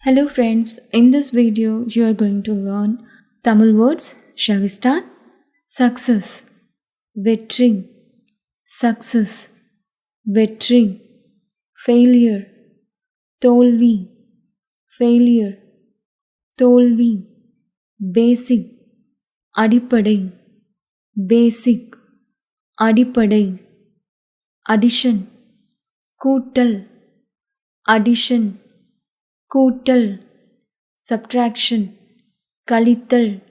Hello friends, in this video you are going to learn Tamil words. Shall we start? Success, வெற்றி, success, வெற்றி, failure, தோல்வி, failure, தோல்வி, basic, அடிப்படை, basic, அடிப்படை, addition, கூட்டல், addition, கூட்டல், subtraction, கழித்தல்,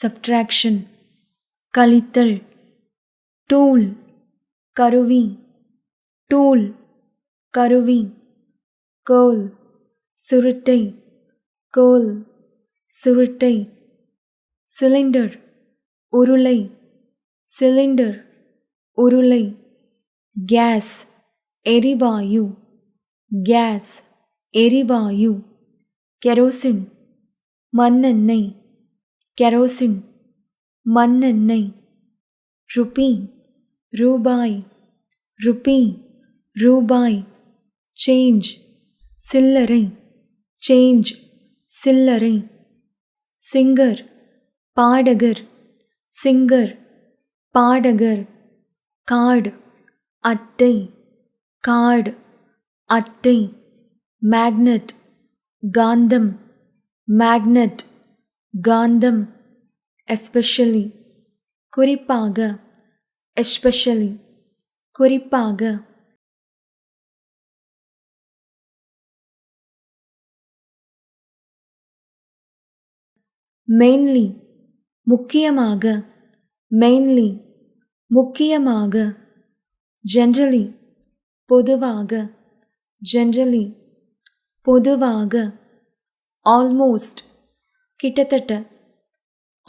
subtraction, கழித்தல், tool, கருவி, tool, கருவி, curl, சுருட்டை, curl, சுருட்டை, cylinder, உருளை, cylinder, உருளை, gas, எரிவாயு, gas, எரிவாயு, கெரோசின், மண்ணெண்ணெய், கெரோசின், மண்ணெண்ணெய், ருபி, ரூபாய், ருபி, ரூபாய், சேஞ்ச், சில்லறை, சேஞ்ச், சில்லறை, சிங்கர், பாடகர், சிங்கர், பாடகர், கார்டு, அட்டை, கார்டு, அட்டை, magnet, காந்தம், magnet, காந்தம், especially, குறிப்பாக, especially, குறிப்பாக, mainly, முக்கியமாக, mainly, முக்கியமாக, generally, பொதுவாக, generally, பொதுவாக, almost, கிட்டத்தட்ட,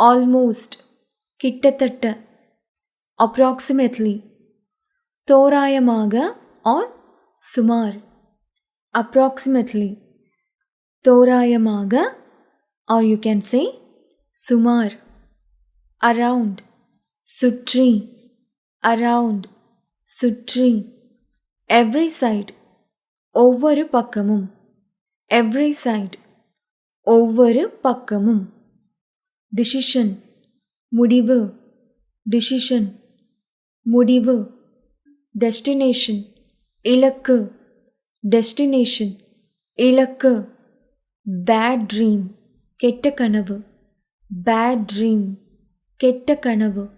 almost, கிட்டத்தட்ட, approximately, தோராயமாக or சுமார், approximately, தோராயமாக or you can say சுமார், around, சுற்றி, around, சுற்றி, every side, ஒவ்வொரு பக்கமும், every side, ஒவ்வொரு பக்கமும், decision, முடிவு, decision, முடிவு, destination, இலக்கு, destination, இலக்கு, bad dream, கெட்ட கனவு, bad dream, கெட்ட கனவு,